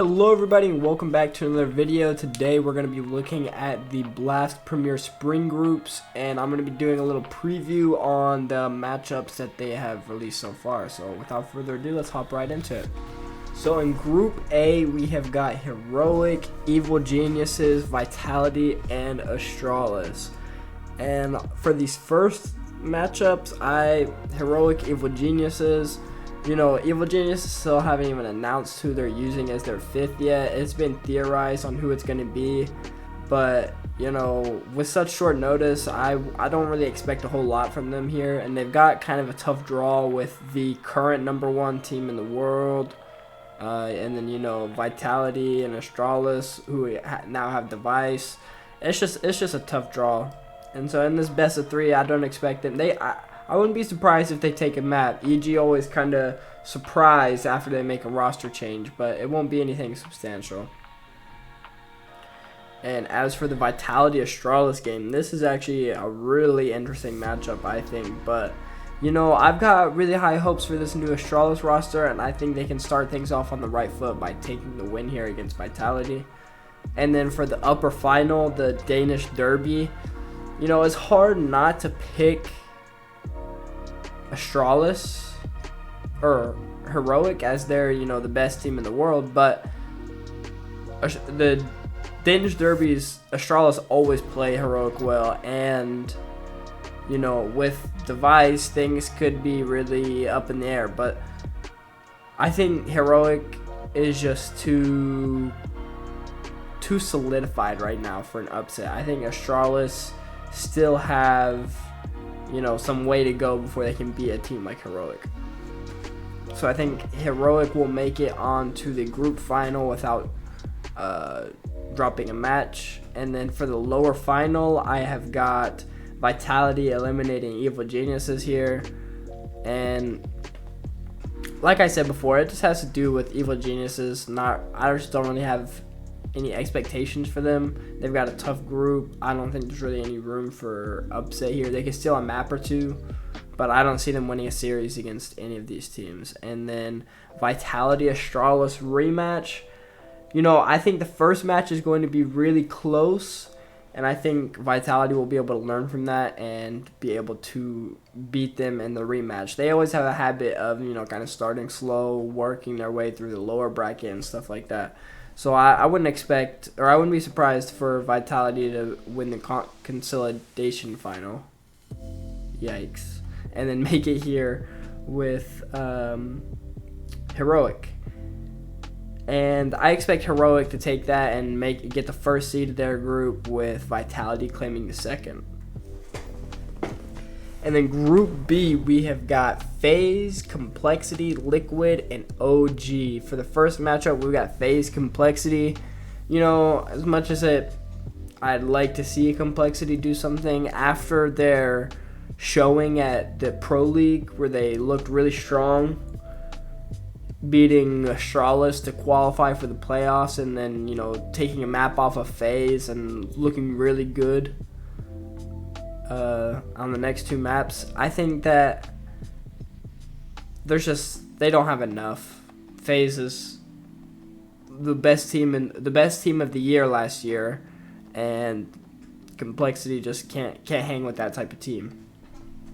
Hello everybody and welcome back to another video. Today we're going to be looking at the Blast Premier Spring Groups, and I'm going to be doing a little preview on the matchups that they have released so far. So without further ado, let's hop right into it. So in Group A, we have got Heroic, Evil Geniuses, Vitality, and Astralis. And for these first matchups, Heroic, Evil Geniuses. You know, Evil Geniuses still haven't even announced who they're using as their fifth yet. It's been theorized on who it's going to be, but you know, with such short notice, I don't really expect a whole lot from them here, and they've got kind of a tough draw with the current #1 team in the world, and then, you know, Vitality and Astralis, who now have Device. It's just a tough draw, and so in this best of 3, I don't expect them. I wouldn't be surprised if they take a map. EG always kind of surprised after they make a roster change, but it won't be anything substantial. And as for the Vitality Astralis game, this is actually a really interesting matchup, I think. But, you know, I've got really high hopes for this new Astralis roster, and I think they can start things off on the right foot by taking the win here against Vitality. And then for the upper final, the Danish Derby, you know, it's hard not to pick Astralis or Heroic as they're, you know, the best team in the world, but the Danish Derbies, Astralis always play Heroic well, and you know, with Device, things could be really up in the air, but I think Heroic is just too solidified right now for an upset. I think Astralis still have, you know, some way to go before they can beat a team like Heroic. So I think Heroic will make it on to the group final without dropping a match. And then for the lower final, I have got Vitality eliminating Evil Geniuses here. And like I said before, it just has to do with Evil Geniuses. I just don't really have any expectations for them. They've got a tough group. I don't think there's really any room for upset here. They can steal a map or two, but I don't see them winning a series against any of these teams. And then Vitality Astralis rematch. You know, I think the first match is going to be really close, and I think Vitality will be able to learn from that and be able to beat them in the rematch. They always have a habit of, you know, kind of starting slow, working their way through the lower bracket and stuff like that. So I wouldn't expect, or I wouldn't be surprised for Vitality to win the consolidation final. Yikes. And then make it here with Heroic. And I expect Heroic to take that and get the first seed of their group, with Vitality claiming the second. And then Group B, we have got FaZe, Complexity, Liquid, and OG. For the first matchup, we've got FaZe, Complexity. You know, as much as I'd like to see Complexity do something after their showing at the Pro League, where they looked really strong, beating Astralis to qualify for the playoffs, and then, you know, taking a map off of FaZe and looking really good on the next two maps. I think that they don't have enough. FaZe is the best team of the year last year, and Complexity just can't hang with that type of team.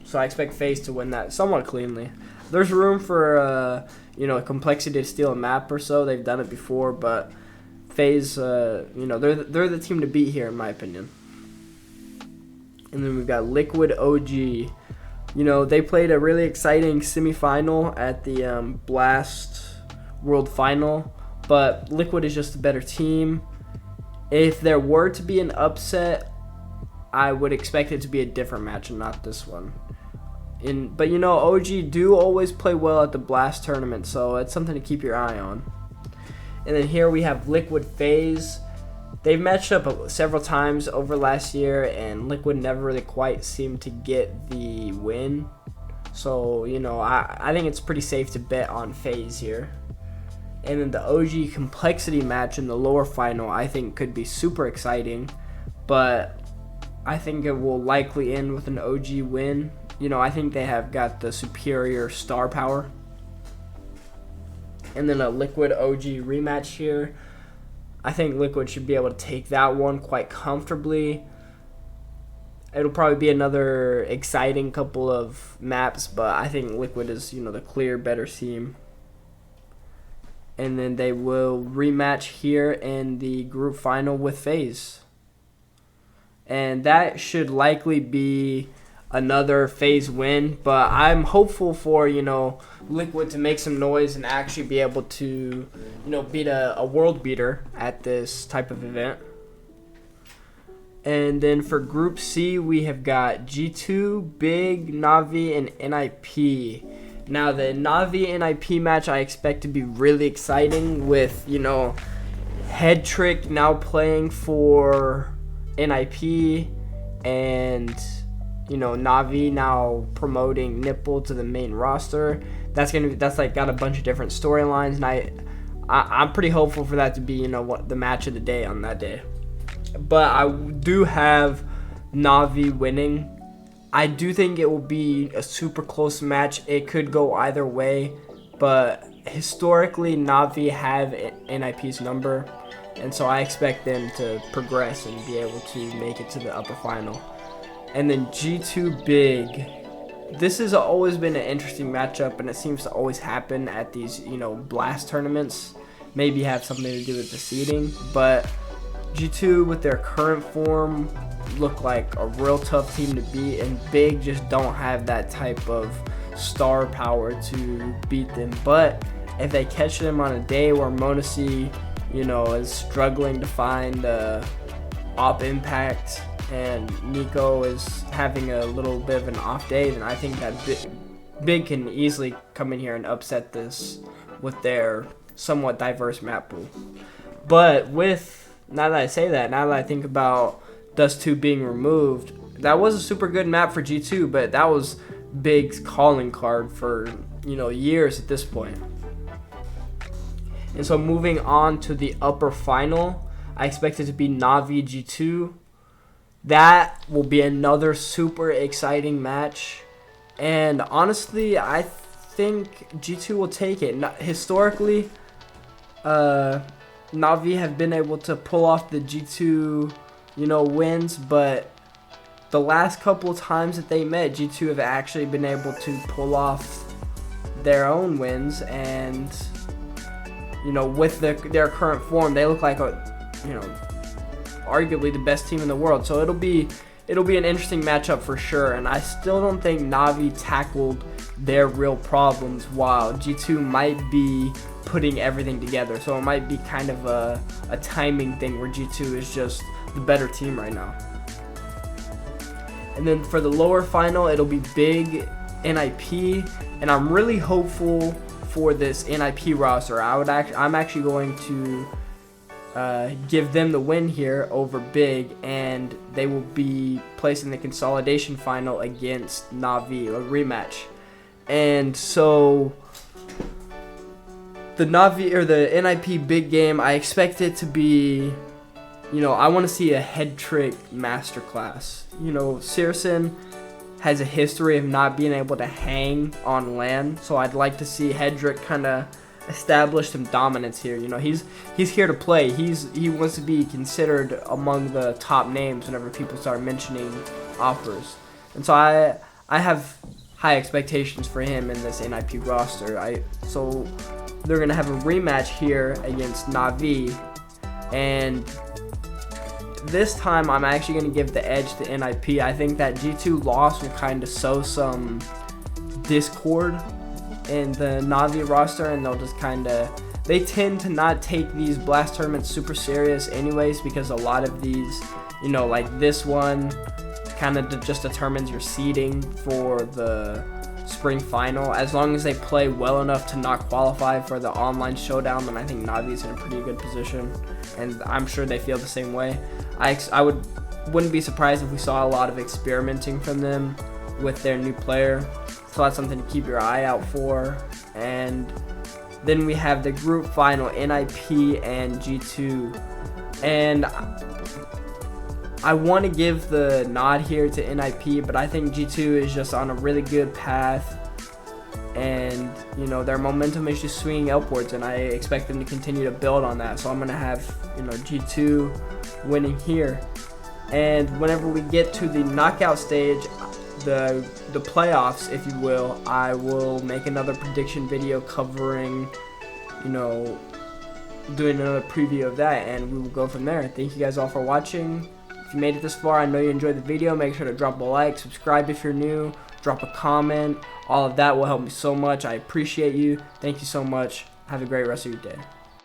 So I expect FaZe to win that somewhat cleanly. There's room for you know, Complexity to steal a map or so. They've done it before, but FaZe, you know, they're the team to beat here, in my opinion. And then we've got Liquid OG. You know, they played a really exciting semifinal at the Blast World Final, but Liquid is just a better team. If there were to be an upset, I would expect it to be a different match and not this one. But, you know, OG do always play well at the Blast tournament, so it's something to keep your eye on. And then here we have Liquid FaZe. They've matched up several times over last year, and Liquid never really quite seemed to get the win. So, you know, I think it's pretty safe to bet on FaZe here. And then the OG Complexity match in the lower final, I think, could be super exciting, but I think it will likely end with an OG win. You know, I think they have got the superior star power. And then a Liquid OG rematch here. I think Liquid should be able to take that one quite comfortably. It'll probably be another exciting couple of maps, but I think Liquid is, the clear better team. And then they will rematch here in the group final with FaZe. And that should likely be another FaZe win, but I'm hopeful for, Liquid to make some noise and actually be able to, beat a world beater at this type of event. And then for Group C, we have got G2, Big, Na'Vi, and NIP. Now, the Na'Vi NIP match I expect to be really exciting with, Headtrick now playing for NIP and, Na'Vi now promoting Nipple to the main roster. That's got a bunch of different storylines, and I'm pretty hopeful for that to be, the match of the day on that day. But I do have Na'Vi winning. I do think it will be a super close match. It could go either way, but historically Na'Vi have NIP's number, and so I expect them to progress and be able to make it to the upper final. And then G2 Big. This has always been an interesting matchup, and it seems to always happen at these, blast tournaments. Maybe have something to do with the seeding, but G2 with their current form look like a real tough team to beat, and Big just don't have that type of star power to beat them. But if they catch them on a day where Monesi, is struggling to find op impact and Nico is having a little bit of an off day, then I think that Big can easily come in here and upset this with their somewhat diverse map pool. But now that I think about Dust 2 being removed, that was a super good map for G2, but that was Big's calling card for, years at this point. And so moving on to the upper final, I expect it to be Na'Vi G2. That will be another super exciting match. And honestly, I think G2 will take it. Historically, Na'Vi have been able to pull off the G2, wins, but the last couple of times that they met, G2 have actually been able to pull off their own wins, and, with their current form, they look like arguably the best team in the world. So it'll be an interesting matchup for sure, and I still don't think Na'Vi tackled their real problems, while G2 might be putting everything together. So it might be kind of a timing thing where G2 is just the better team right now. And then for the lower final, it'll be Big NIP, and I'm really hopeful for this NIP roster. I'm actually going to give them the win here over Big, and they will be placing the consolidation final against Na'Vi, a rematch. And so the Na'Vi or the NIP Big game, I expect it to be, I want to see a head trick masterclass. Searson has a history of not being able to hang on LAN, so I'd like to see Hedrick kind of establish some dominance here. He's here to play. He wants to be considered among the top names whenever people start mentioning offers, and so I have high expectations for him in this NIP roster. So they're gonna have a rematch here against Na'Vi, and this time I'm actually gonna give the edge to NIP. I think that G2 loss will kind of sow some discord in the Na'Vi roster, and they'll just they tend to not take these blast tournaments super serious anyways, because a lot of these, like this one kind of just determines your seeding for the spring final. As long as they play well enough to not qualify for the online showdown, then I think Na'Vi's in a pretty good position, and I'm sure they feel the same way. I wouldn't be surprised if we saw a lot of experimenting from them with their new player, so that's something to keep your eye out for. And then we have the group final, NIP and G2, and I want to give the nod here to NIP, but I think G2 is just on a really good path. and you know their momentum is just swinging upwards, and I expect them to continue to build on that. So I'm gonna have, you know, G2 winning here, and whenever we get to the knockout stage, the playoffs, if you will, I will make another prediction video covering, you know, doing another preview of that, and we will go from there. Thank you guys all for watching. If you made it this far, I know you enjoyed the video. Make sure to drop a like, subscribe if you're new, drop a comment. All of that will help me so much. I appreciate you. Thank you so much. Have a great rest of your day.